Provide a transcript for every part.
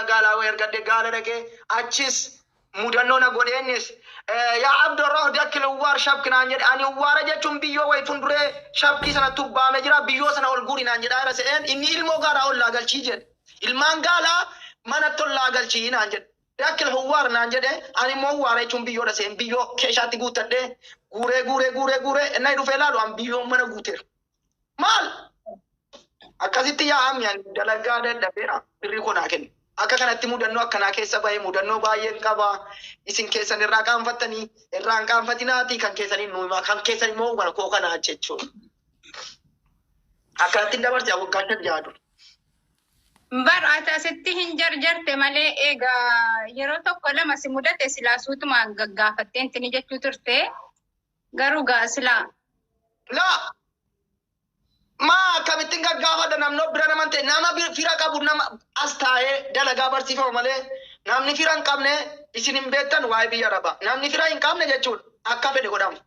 Gala wer gadde gala dake achis mudanno na godeenis ya abdurrah dakil war shabki nan jedhe ani wara jechum biyyo way fundure shabki sana tubbame jira biyyo sana ol guri nan jedha raseen inni ilmo gara ol lagalchi jedhe ilman gala mana tol lagalchi nan jedhe dakil huwar nan jedhe ani mo wara jechum biyyo raseen biyyo keshati gutadde gure enay du felalu am biyyo mana guter mal akasitti ya am yan dalaga dadhabera birri kona ken akka kanatti mudannoo akkanaa keessa bahe mudannoo baay'een qaba isin keessan irraa qaanfattanii irraa hin qaanfatinaati kan keessanii nuuma kan keessan immoo wal koo kanaa jechuudha. Akkanatti dabarse waggaa jaadu. Bar asitti hin jarjarte malee egaa yeroo tokko lama si mudate silaasuutumaan gaggaafatteen tini jechuu turte garuu gaasila. Laa ma kamittin gaggaafadha namno bira namante nama fira qabu nama astaa'ee dalagaa barsiifama malee namni fira hin qabne isin hin beektan waa'ee biyya arabaa namni fira hin qabne jechuudha akka fedhe godhamu.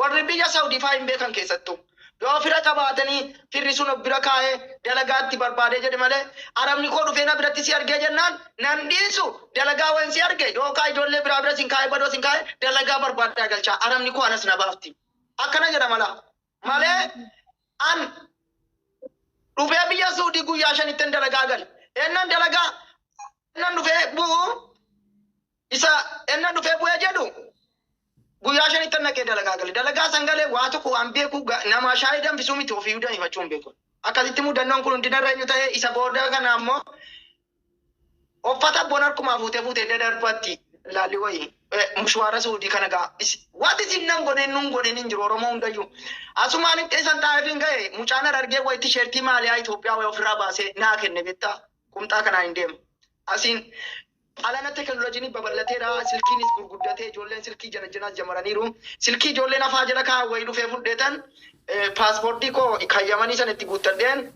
Warri biyya Saawudii fa'aa hin beekan keessattuu yoo fira qabaatanii firri sun bira kaa'ee dalagaatti barbaadee jedhe malee arabni koo dhufee na biratti si argee jennaan nan dhiisu dalagaa waan si arge yookaan ijoollee biraa bira sin kaa'ee badoo sin kaa'ee dalagaa barbaadaa galchaa arabni koo anas na baafti akkana jedha malee an dhufee biyya Saawudii guyyaa shanitten dalagaa gal ennan dalagaa ennan dhufee bu'u isa ennan dhufee bu'ee jedhu guyyaa shanitten naqee dalagaa gal dalagaa sangalee waa tokko waan beeku nama shaayii danfisuu miti ofii hudhan himachuu hin beeku akkasitti mudannoon kun hundi narra eenyu ta'e isa booda kana ammoo uffata boon harkumaa fuutee darbatti laalli wayii mushwaara Saawudii kana gaa waati sinnan godhen nun godhen hin jiru Oromoo hundayyuu asumaan isan taa'eefin ga'e mucaan argee wayi tisheertii maaliyaa Itoophiyaa wayi ofirraa baasee naa kenne beektaa qumxaa kanaan hin deemu asiin alana teknooloojiin babal'ateera silkiinis gurguddatee ijoolleen silkii jana jamaraniiru silkii ijoolleen afaa jala kaa wayi dhufee fudheetan paaspoortii koo kayyamanii san itti guuttadheen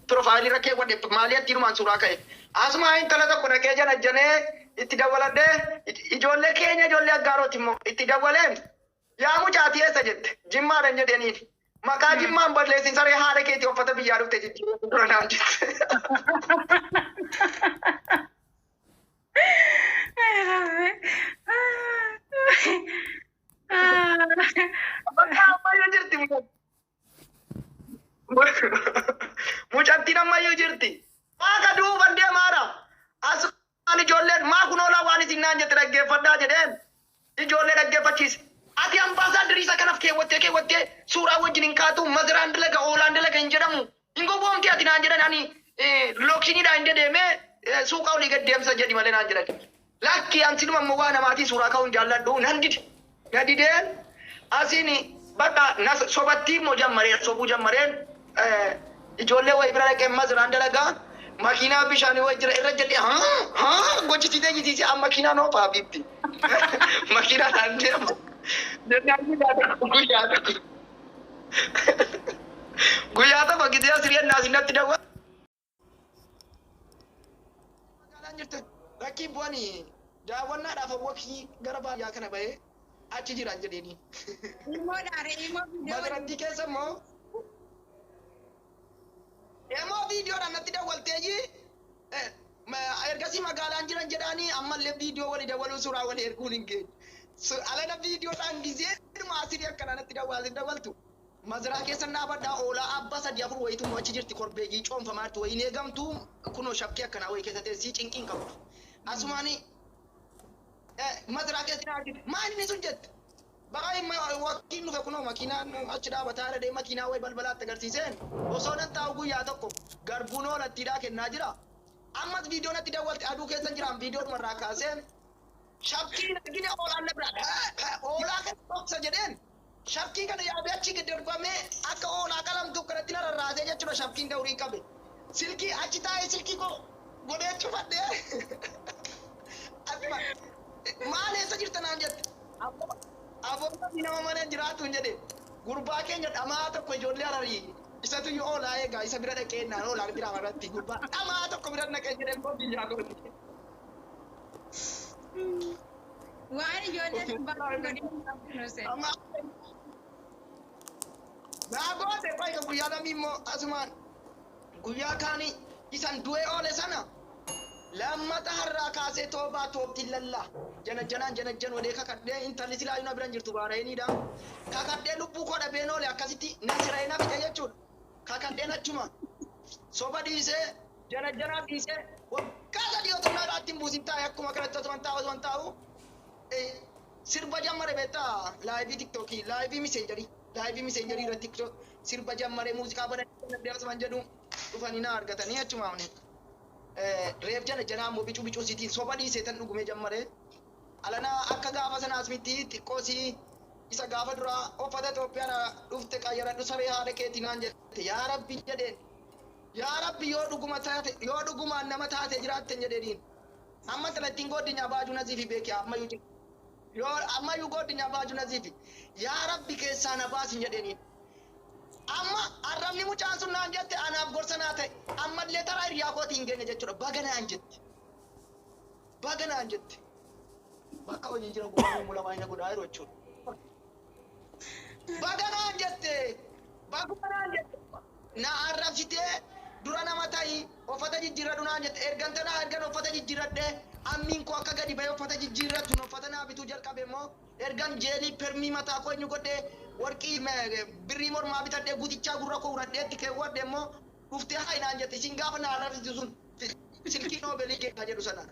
piroofaayilii rakkee wadhe maaliyaatti hirumaan suuraa ka'e asumaa intala tokko dhaqee janajjanee itti dabaladhee ijoollee keenya ijoollee aggaarooti immoo itti dabaleen yaa mucaati eessa jette jimmaadhan jedhaniif maqaa jimmaan balleessin saree haadha keetii uffata biyyaa dhufte jijjiirratti dura naan jette. Ammayyuu jirti mucattiin ammayyuu jirti maaqa duuban deemaara as ijoolleen maa kunoolaa waan isin naan jette dhaggeeffadhaa jedheen ijoollee dhaggeeffachiise ati ambaasaaddarii isa kanaaf keewwattee suuraa wajjin hin kaatu maziraan dalaga oolaan dalaga hin jedhamu hin gowwoomti ati naan jedhan ani looksiniidhaa hin dedeemee suuqa olii gad deemsa jedhi malee naan jedhan lakki ansinuma ammoo waa namaatii suuraa ka'uun jaalladhu nan dideen asiin bakka sobatti immoo sobuu jammareen ijoollee wayii bira dhaqee maziraan dalagaa makiinaa bishaanii wayii jira irra jedhee gochisiitee jisiisee amma makiinaa noo faabiitti makiinaa naan deemu guyyaa tokko gisee asiree naasinatti dawwa magaalaan jirte rakkii bu'anii daawwannaadhaaf wakii gara baadiyyaa kana bahee achi jiran jedheeni madarattii keessa immoo Emo video dan nanti dah walteji, ergasi magalan jiran jedani amal le video wali dah walu surah wali erkuning ke. So alana video dan gize masih dia kana nanti dah waltu. Mazra ke sanna bada ola abba sadia fur waitu mo chijirti korbeji chom famatu wa ine gamtu kuno shapke kana wai ke tate si cinkin ka. Asumani mazra ke sinati mani ne sunjet. Bagai wakil nufa kuno makina achida batara de makina way balbala tagarsiisen osonan taw guyyaa tokko garbuno latida kenna jira ammas video natti dawalti adu keessan jiran video marra kaaseen shabki gine oolaan na bira oolaa kan tokko jedheen shabki kana yaabe achi gidarbame akka oolaa qalam tukkanatti narraasee jechuudha shabkiin dawrii qabe silkii achi taa'ee silkii ko godhee cufadhee maal eessa jirtanaan jette Abboota nama mana jiraatu hin jedhe gurbaa keenya dhamaa tokko ijoollee hararii isatu yoo oolaa eegaa isa bira dhaqee naan oolaa jira irratti gurbaa dhamaa tokko bira dhaqee jedhee boobbii jira gooti. Waan ijoollee baay'ee naa goote baay'ee guyyaa namni immoo asumaan guyyaa kaanii isan du'e oole sana lammata har'aa kaasee toobaa toobtiin lallaa jana olee kakadhee intalli silaa yuna biran jirtu baareenidha kakadhee lubbuu koo dhabeen oole akkasitti nasirayina fide jechuudha kakadheen achuma soba dhiisee jana dhiisee waggaa sadii otoo naadhaatti hin buusin taa'e akkuma kanatti osoo taa'u sirba jammare beektaa laayivii tiktookii laayivii miseenjarii irratti sirba jammare muuziqaa badanii asuman jedhu dhufanii na argatanii achuma reef jana ammoo bicuu sitiin soba dhiisee tan dhugumee jammare alana akka gaafa sanaas miti xiqqoosii isa gaafa dura uffata Itoophiyaa dhufte qayyaradhu saree haadha keetii naan jette yaa rabbi jedheen yaa rabbi yoo dhugumaan nama taate jiraatte jedheen amma talattiin goddinya baajuu nasiifi beekee ammayyuu yoo ammayyuu goddinya baajuu nasiifi yaa rabbi keessaa na baasin jedheen amma arrabni mucaan sun naan jette anaaf gorsa naa ta'e ammallee taraa hiriyaa kootii hin geenye jechuudha baganaan jette bakka hojii jira gurguruu mula waayina godhaa yeroo jechuudha baganaan jette na arrabsitee dura nama ta'i uffata jijjiirradhu naan jette ergan uffata jijjiirradhee ammiin koo akka gadi bahee uffata jijjiirrattu uffata naa bituu jalqabe immoo ergan jeelii permii mataa koo eenyu godhee warqii birrii mormaa bitadhee guutichaa gurra koo uradheetti keewwadhe immoo dhuftee hayi naan jette isin gaafa na arrabsitu sun silkii noobeelii keessa jedhu sana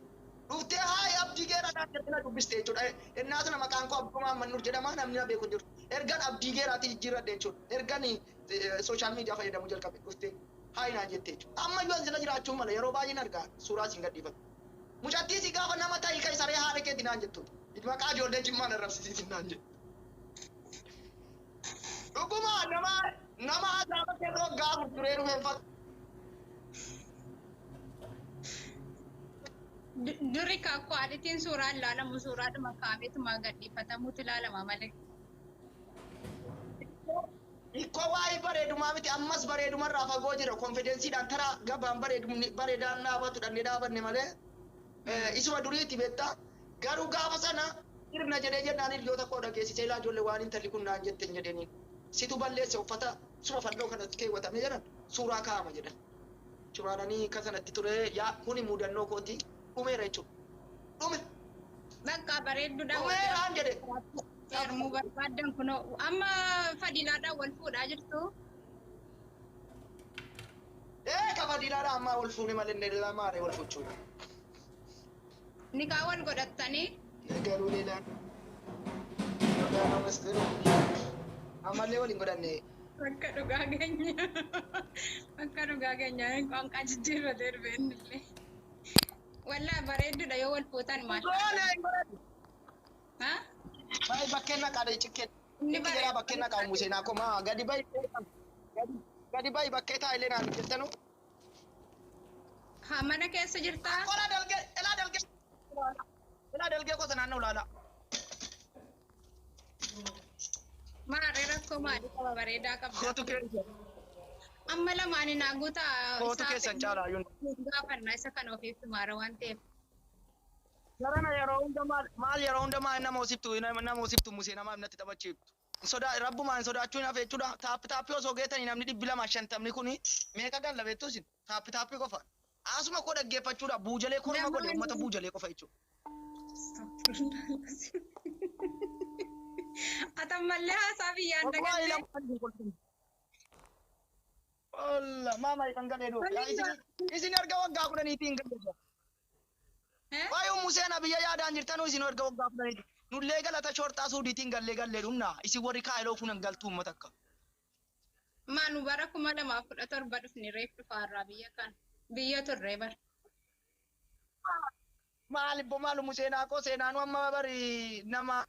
dhuftee hayi abdii geeraa naan jette na dubbiste jechuudha ennaa sana maqaan koo Abdumaa Mannur jedhama namni na beeku jiru ergan abdii geeraatti jijjiirradhe jechuudha ergan sooshaal miidiyaa fayyadamuu jalqabe dhuftee hayi naan jette jechuudha ammayyuu asina jiraachuu mala yeroo baay'een argaa suuraa isin gadhiifatu mucattii si gaafa nama ta'ii kan saree haadha keetti naan jettu maqaa ijoollee jimmaan arrabsiisiisin naan jettu dhuguma nama azaaba keessa waggaa turee dhufeeffatu Duri kakku aditiin suuraan ilaalamu suuraadhuma kaameetuma gadhiifatamuutu ilaalama malee. Ikkoo waa'ee bareedumaa miti ammas bareedumarraa fagoo jira konfidensiidhaan taraa gabaan bareedaan dhaabatu dhannee dhaabanne malee isuma duriitti beektaa garuu gaafa sana irna jedhee jennaan hiriyoota koo dhageessisee ilaa ijoollee waan intalli kun naan jetten jedhanii situ balleesse uffata sura fannoo kanatti keewwatame jedhan suuraa kaa'ama jedhan curaadhanii kasanatti ture yaa kuni mudannoo kooti dhumeera jechuudha dhume Bakka bareedduudha. dhumeeraan jedhe Jarmuu barbaadan kunoo amma fadilaadhaan wal fuudhaa jirtu. ka fadilaadhaan ammaa wal fuune malee lamaaree wal fuuchuudha. Nikaa wal godhattanii. Garuu leelaan ammallee waliin godhanne. Akka dhugaa keenya qoonqaa jijjiirratee dhufeenillee. Wallaa bareedduudha yoo wal fuutan maal? Haa? Baay'ee bakkeen naqaadha cikkeen. Inni jala bakkeen naqaa museen akkuma gadi baay'ee bakkee taa'illee naan jettanu. Haa mana keessa jirtaa? Ilaa dalgee gosa naannoo ilaala. Maarree rakkoo maalii qaba bareedaa qabda? Kootu keessa. Amma lamaanii naa guutaa. Kootu keessan caalaa yoon. Gaafannaa isa kan ofiif maara waan ta'eef. Sarana yeroo hunda maal yeroo hunda maal nama osiftu musee namaaf natti taphachiiftu. Rabbumaan sodaachuun hafe jechuudha. Taappii osoo geetanii namni 250 kuni meeqa galla beektu isin? Taappii qofa. Asuma koo dhaggeeffachuudha. Buujalee korma godhe uummata buujalee qofa jechuudha. Atammallee haasaa biyyaan dagatee. Olla mama ikan galee doo. Isin erga waggaa 10 galee. Waa'ee Museen biyya yaadaan jirtanuu isin erga waggaa 10. Nullee galata shortaa suudiitiin gallee dhumna. Isin warri kaayiloo funan galtuu uummata akka. Maanu bara 2017 dhufni reef dhufaarraa biyya kan. Biyya turree bara. Maalu Museenaa koo seenaanuu amma bari nama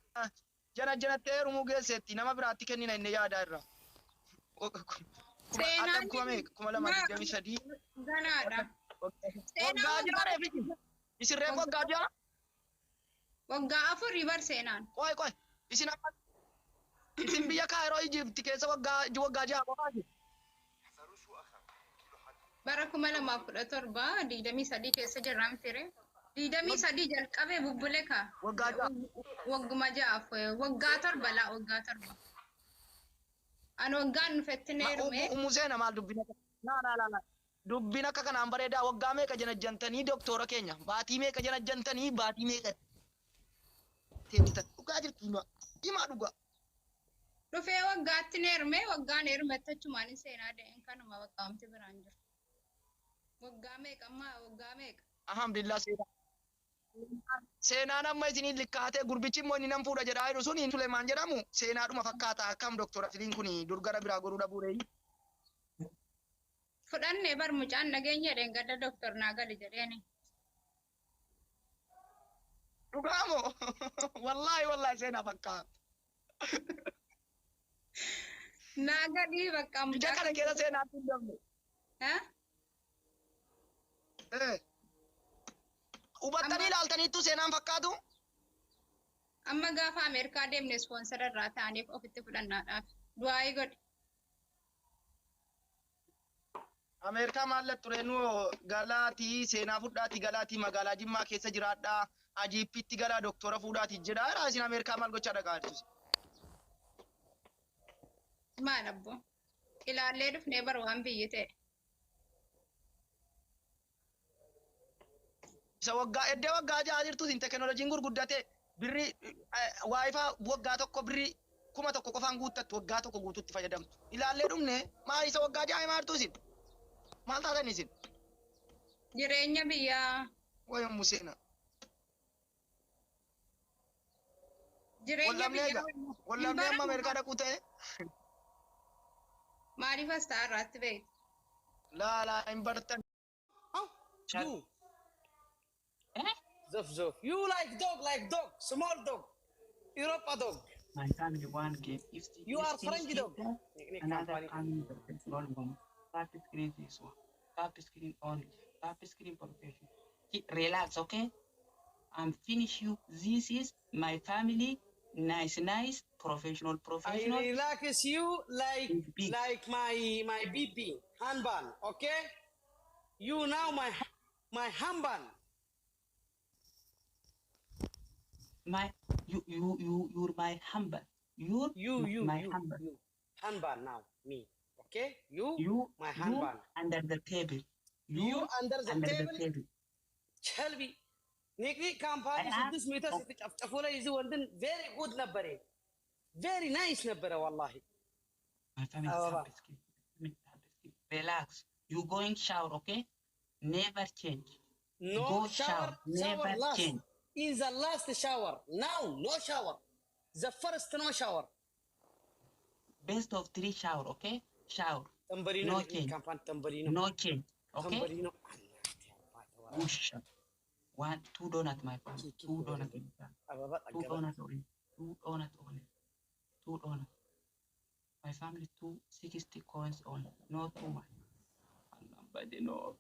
janattee rumuu geesseetti nama biraatti kennina inni yaadaa irraa. Seenaan kuma lama 23. Ganaadha. Waggaa jaaree fiti. Isin reef waggaa jaa? Waggaa 4 bar seenaan. Qoy. Isin biyya Kaayiroo Ijipti keessa waggaa jaa qofaa jiru. Bara 2017 23 keessa jirraa mitiire. 23 jalqabee bubbulee kaa. Waggaa jaa. Wagguma jaaf waggaa 7 laa waggaa 7. An waggaan nufettinee dhume. Museen maal dubbina? Laa. Dubbin akka kanaan bareedaa waggaa meeqa janajjantanii doktora keenya baatii meeqa janajjantanii baatii meeqa teessitan dhugaa jirtu himaa dhugaa. Dhufee waggaatti neermee waggaan neermetti achumaan seenaa dee'een kanuma waggaamti biraan jiru. Waggaa meeqa ammaa waggaa meeqa? Alhamdulillah seenaan amma isinii likkaatee gurbichi immoo inni nan fuudha jedhaa jiru sun Suleemaan jedhamu seenaadhuma fakkaata akkam doktora filiin kun durgara biraa godhuu dhabuuree. Fudhannee bar mucaan nageenya jedheen gadda doktor naa gali jedheeni. Dhugaamoo wallaahi seenaa fakkaata. Naa gali bakka mucaa. Ija kana keessa seenaatti hin dabne. Hubattanii ilaaltaniittu seenaan fakkaatu? Amma gaafa Ameerikaa deemne ispoonsara irraa ta'aniif ofitti fudhannaadhaaf. Du'aayii godhe. Ameerikaa maallat ture nu galaatii seenaa fudhaatii galaatii magaalaa Jimmaa keessa jiraadhaa ajiippitti galaa doktora fuudhaatii jedhaa isin Ameerikaa maal gochaa dhaqaa jirtus? Maal abbo? Ilaallee dhufnee bara waan biyyi ta'e. Isa waggaa eddee waggaa ja'a jirtus hin teknooloojiin gurguddate birri waayifaa waggaa tokko birri 1,000 qofaan guuttattu waggaa tokko guututti fayyadamtu. Ilaallee dhufne maal isa waggaa ja'a maaltu isin? Maal taatan isin? Jireenya biyyaa. Wayan Museena. Jireenya biyyaa. Wallabnee amma Ameerikaa dhaquu ta'e? Maaliif as ta'a irraatti beektu? Laalaa hin bartan. You. Zof. You like dog, small dog. Europa dog. My family one game. If You are French dog. Another family is not one. Tap screen this one. Tap screen only. Tap screen profession. Relax, okay? I'm finish you. This is my family. Nice, professional. I relax you like Big. like my BP handball, okay? You now my handball. You're my humble. You my humble. you handball now me, okay? You my handball. under the table. You under the under table. the table. Shelby. Nikki company I am- this meter تفتحوا لي زوندن very good نبرة very nice نبرة والله. My family Ah, is Baba. happy skin. Relax. You going shower, okay? Never change. No Go shower, never last. change. In the last shower. Now, no shower. The first no shower. Best of 3 shower, okay? Shower. Tambarino. No change. Kampan tambarino. No change. Okay? Tambarino. Push. 1, 2 donut, my friend. 2 donut. My friend. Ababat 2 agabat. donut only. 2 donut only. 2 donut. My family 260 coins only. No too much. Nobody know.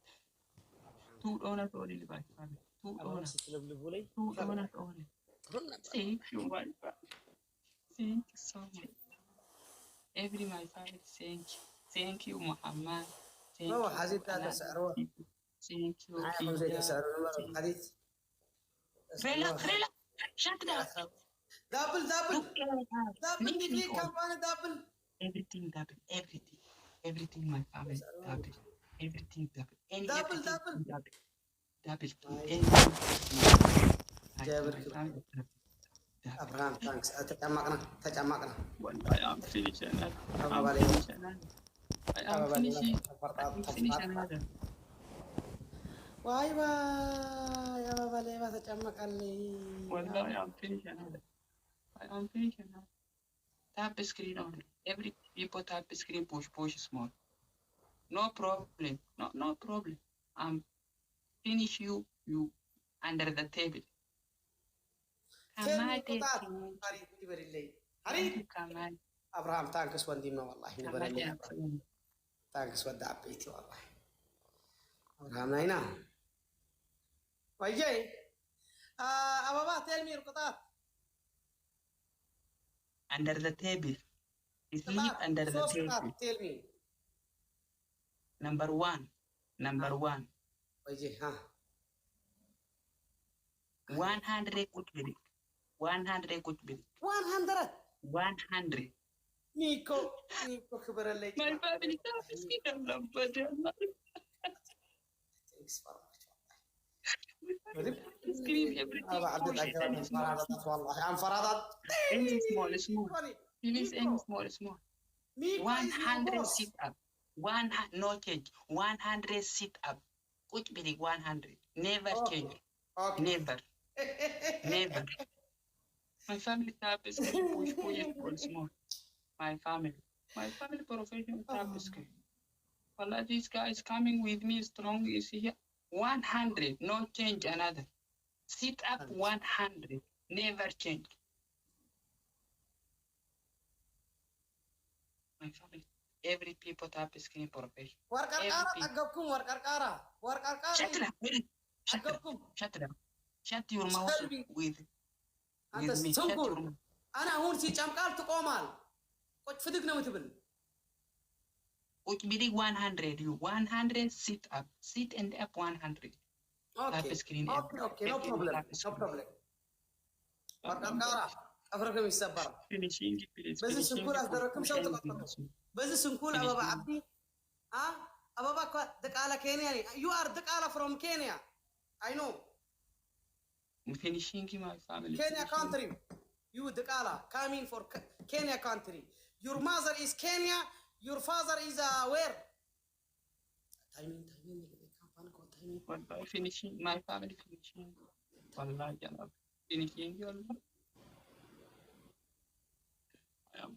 2 donut only, my family. 2 Ababat donut. ستلبلبوا لي. 2 donut only. Thank you, my family. Thank you so much. Every my family, thank you, Muhammad. Thank ما هو you, حزين هذا Allah. سعره. Thank you, معاكم زي Ida. سعره حديث. Relax. Shut up. دبل Look at دبل Leave في me on. كامباني دبل. Everything double. Everything my family double. Everything double. Double. Double. Double. Nice. جابر My كده. family double. أبراهام thanks. تجمعنا. Wallahi, I'm finishing that. Apa I'm balik? finishing that. I'm finishing. I'm finishing that. واي واي يا بابا ليه ما تجمع علي. Wallahi, I'm finishing that. I'm finishing that. Tap screen only. Every people tap screen push small. No problem. No problem. I'm finish you under the table. فين Kamade, قطعت؟ هريد تبري لي. هريد. Kamade, أبراهام thanks ودينا والله نبري Kamade, لي. thanks ودع بيتي والله. أبراهام ناينا. ويجي. أبابا tell me القطعات. under the table. Sleep under the Source table. قطعات tell me. Number one. ويجي ها. 100 good minute. 100 good minute. 100. 100. نيكو كبر لي. My family tap screen number. Thanks very much. Screen everything. أنا عبد Push it any الأجر small. فرادات والله أنا فرادات. Any small. Please, any small. Miko is your 100 boss. sit up. No change. 100 sit up. Which meaning 100. Never change. Okay. Never. My family tap is push it small. My family professional tap is screen. Well, this guy is coming with me strong. Is here 100. No change another. Sit up 100. Never change. My family. Every people tap screen profession. Warkarkara أجابكم warkarkara. Shut it up. أجابكم. Shut your mouth with أنت me. Shut your سنقول. mouth. أنا هون سي جامكال تقومال. قد فدقنا متبل. Which meaning 100. You 100 sit up. Sit and up 100. Okay. Tap screen. Okay. No problem. warkarkara. أفرقكم يسبر. Finishing please. بس سنقول أقدركم شو تقطعوا. بس سنقول أبابا عبدي. أبابا دقالة كينيا. You are دقالة from Kenya. I know. Finishing my family. Kenya country. You Daqala coming for Kenya country. Your mother is Kenya. Your father is where? Timing. Wallahi finishing my family finishing. Wallahi jalab. Finishing you Allah. I am.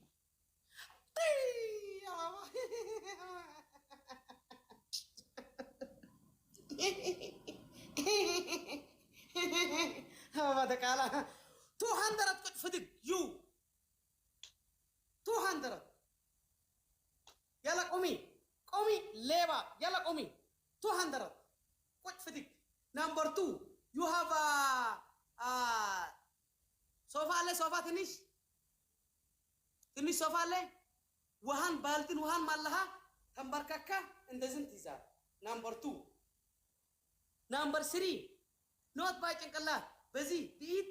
ما Daqala. 200 كنت فدق you. 200. يلا قومي ليبا يلا قومي 200 كنت فدق. Number 2 you have sofa ትንሽ ሶፋ አለ ውሃን ባልትን ውሃን ማለሃ ተንበርከካ እንደዚህ ትይዛል። Number 2 Number 3 ኖት ባይ ጭንቅላት በዚህ ቢት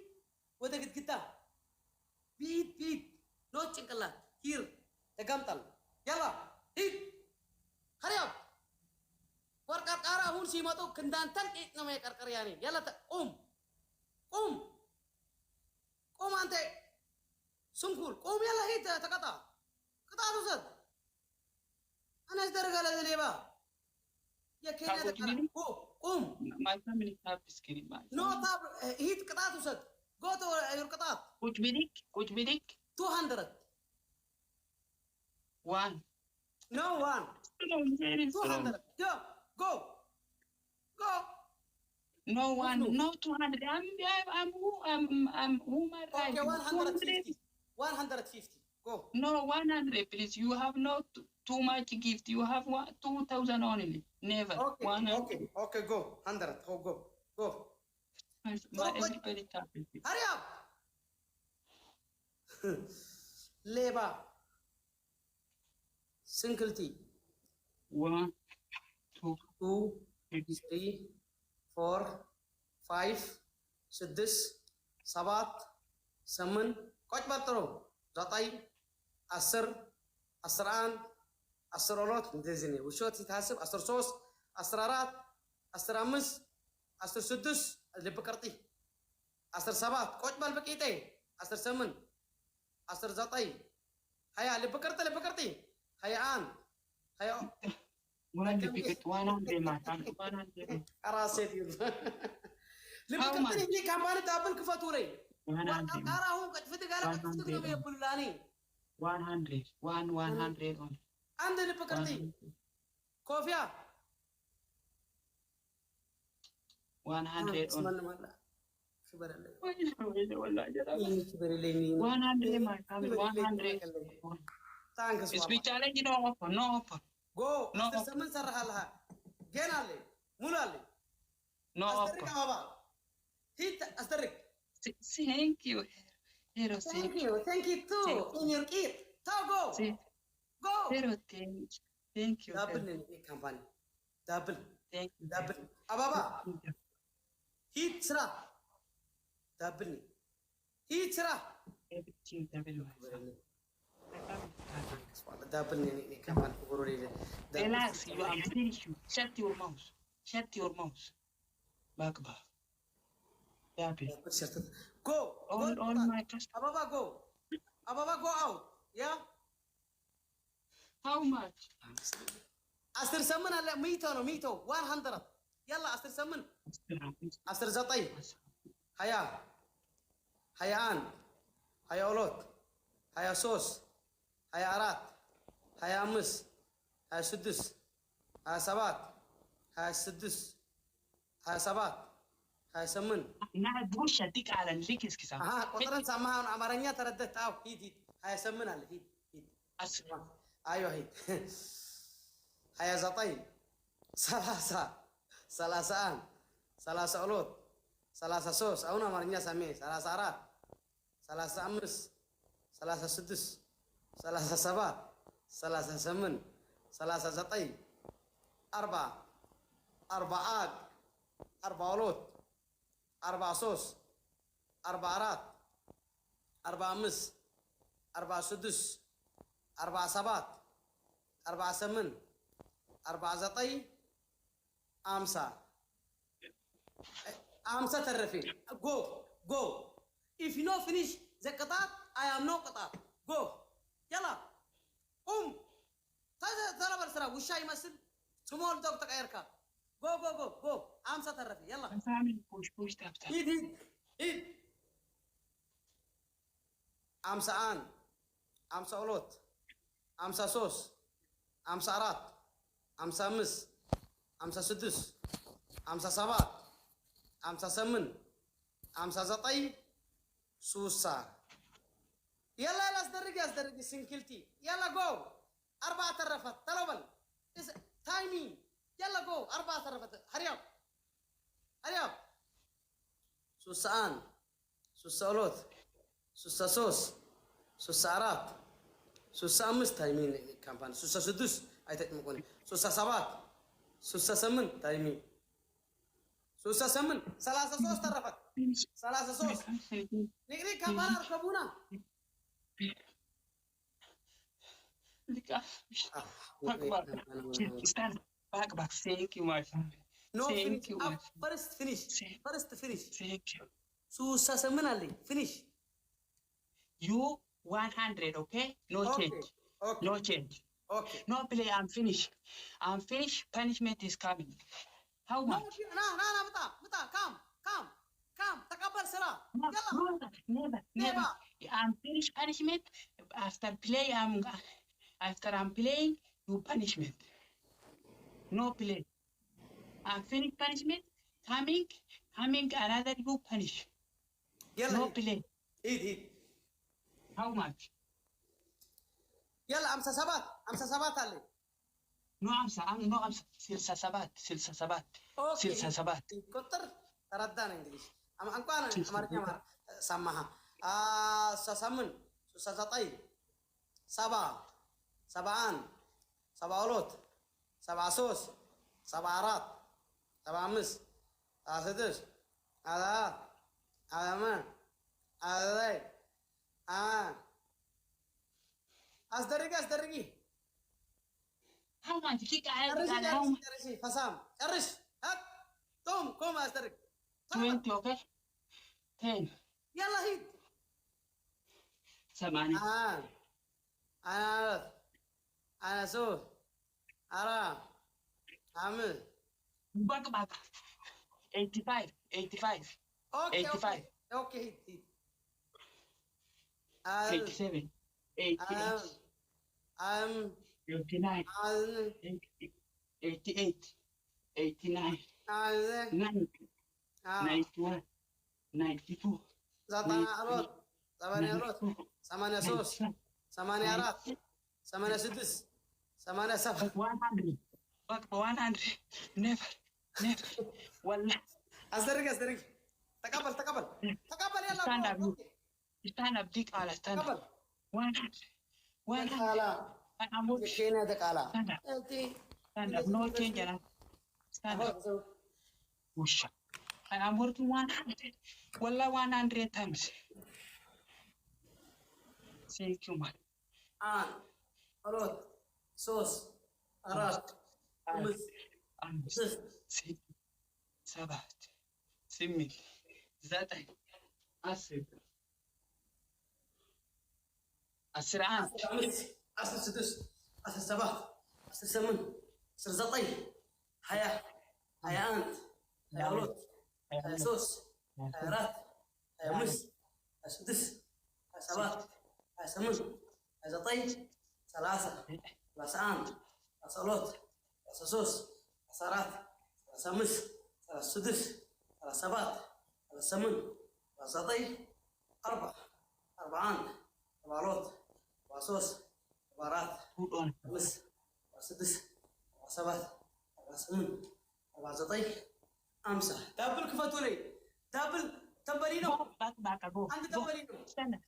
ወደ ግድግዳ ቢት ኖት ጭንቅላት ሂር ተቀምጣል። ያላ ሂድ ሀሪያው ወርቀርቃራ አሁን ሲመጡ ክንዳንተን ነው የቀርቀር ያኔ ያላ ቁም አንተ ስንኩል ቁም ያላ ሂድ ተቀጣ ቅጣቱ ሰጥ አናስ ደረጋለ ለሌባ የኬንያ ተቀጣ ቁም My family tap screen. ኖ ታብ ሂድ ቅጣቱ ሰጥ go to your ቅጣት Which meaning 200 1. no 1 No, very strong. 200 go No one, no 200. I'm woman right. okay 150 go No 100, please. You have not too much gift. You have 2,000 only. Never. okay 100. okay go 100 go My everybody tap it. hurry up leba single T 1, 2, 2 3 4 5 6 7 8 ቆጭ በጥሩ 9 10 11 12 እንደዚህ ነው ውሾት ሲታስብ 13 14 15 16 ልብ ቅርጢ 17 ቆጭ በል በቂጤ 18 19 20 ልብ ቅርጢ 21 20 100 my family. 100. ራሴት ይሉ ልብ ቅርጢ እንጂ ካምፓኒ ዳብል ክፈቱ ላይ 100. አራሁን ቀጥፍት ጋር ቀጥፍት ነው የብሉላኔ 100. 100 only. አንድ ልብ ቅርጢ ኮፊያ 100 only. ማላ ሽበረለ 100 my family. 100. ታንክስ Speech challenge no offer. ጎ No. ስምን ሰራሃለህ ገና አለ ሙሉ አለ No አስተርቅ offer. አባባ ሂት አስተርቅ Thank you. Hero, thank you. thank you too in your kit go Hero, thank you. ዳብል ነው ካምፓኒ ዳብል Thank you. ዳብል አባባ ሂት ስራ ዳብል ነው ሂት ስራ Everything double. ዳብል ነው ካምፓኒ ጎሮሬ Relax, you are finished. Shut your mouth. Shut your mouth. Back. Happy. Go. All my customers. Ababa, go. Ababa, go out. Yeah. How much? Asir saman ala mito no mito 100. Yalla asir saman. Asir zatay. Haya. Hayaan. Haya olot. Haya sos. Haya arat. Haya amis. Haya sudus. Haya sabat. Haya sudus. Haya sabat. Haya saman. Nah, bush adik ala likis kisa. Kotoran sama amaranya taradat tahu hid. Haya saman ala hid. Asma. Ayo hid. Haya zatay. Salasaan. Salasa olot. Salasa sos. Auna amarnya sami. Salasa arat. Salasa amis. Salasa sudus. Salasa sabat. Salasa saman. Salasa zatay. Arba'ad. Arba olot. Arba sos. Arba arat. Arba amis. Arba sudus. Arba sabat. Arba saman. Arba zatay. Amsa. Amsa terrefin. Go. If you no finish the qatat, I am no qatat. Go. Yalla. Tara bersara. Wusha يمثل. Small dog tak airka. Go. Amsa terrefin. Yalla. Family push tap. Hid. Amsa an. Amsa olot. Amsa sos. Amsa arat. Amsa mis. Amsa sudus. Amsa sabat. Amsa saman. Amsa zatay. Susah. Yalla asdarigi sinkilti. Yalla go. 4 tarafat. Talabal. Timing. Yalla go. 4 tarafat. Hurry up. Susaan. Susah olot. Susah sos. Susah arat. Susah amis timing kampan. Susah sudus. Aitat mukoni. Susah sabat. Susah saman timing. Susah saman. Salasa sos tarafat. Salasa sos. Nikri kampan arkabuna. Stand back. Thank you, my family. No, Thank finish. you, Up. First finish. Thank you. Susah saman ali. Finish. You 100, okay? No change. Okay. No change. Okay. No play. I'm finished. Punishment is coming. How No, much? Bata. Come. Takabal sala. Yalla. Never. I'm finished punishment. After I'm playing, you punishment. No play. I'm finished punishment. Coming, another you punish. Yalla. No play. Hid. How much? Yalla amsa sabat ali. No answer. Silsa sabat. Okay. Silsa sabat. Kotor taraddan English. Angko amarnya samaha. Sasamun. Susah zatay. Sabaan. Sabaolot. Sabasos. Sabarat. Sabamis. Asidus. Adaman. Adai. Asdarigi. How much? Arisi. Fasam. Aris. Hat. Kom asdarig. 20, okay? 10. Yalla hid. Samani. Anasus. Ara. Amil. Back. 85. Okay. 85. Okay, hid. 87. 88. 89. 88. 89. 90. 91. 92. Zatana arot. Samanya sos. Samanya arat. Samanya sudus. Samanya sabat. 100. Back 100. Never. Wallah. Asdarig. Takabal. Yalla. Stand up. Stand up, Dick Ala. Stand up. Takabal. 100. Kala. I'm working. Kena de kala. Stand up. Stand up. No change. Stand up. Whoosh. I'm working 100. Wallah, 100 times. Thank you, man. Arot. Sos. Arat. Amis. 5 6 7 8 9 10 11 10 6 10 7 10 8 10 9 20 21 22 23 24 25 26 27 28 29 30 31 32 33 34 35 36 37 38 39 4 4 4 4 4 hold on 5 6 7 8 49 50 دبل كفاتوا لي دبل تمبرينو go back go عند go تمبرينو stand up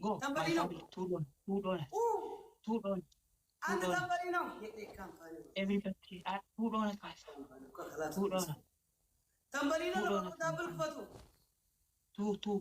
go my Tambalino. family too long عند hold on تمبرينو يديك كامباني everybody too long guys too long تمبرينو Hold on. دبل كفاتوا two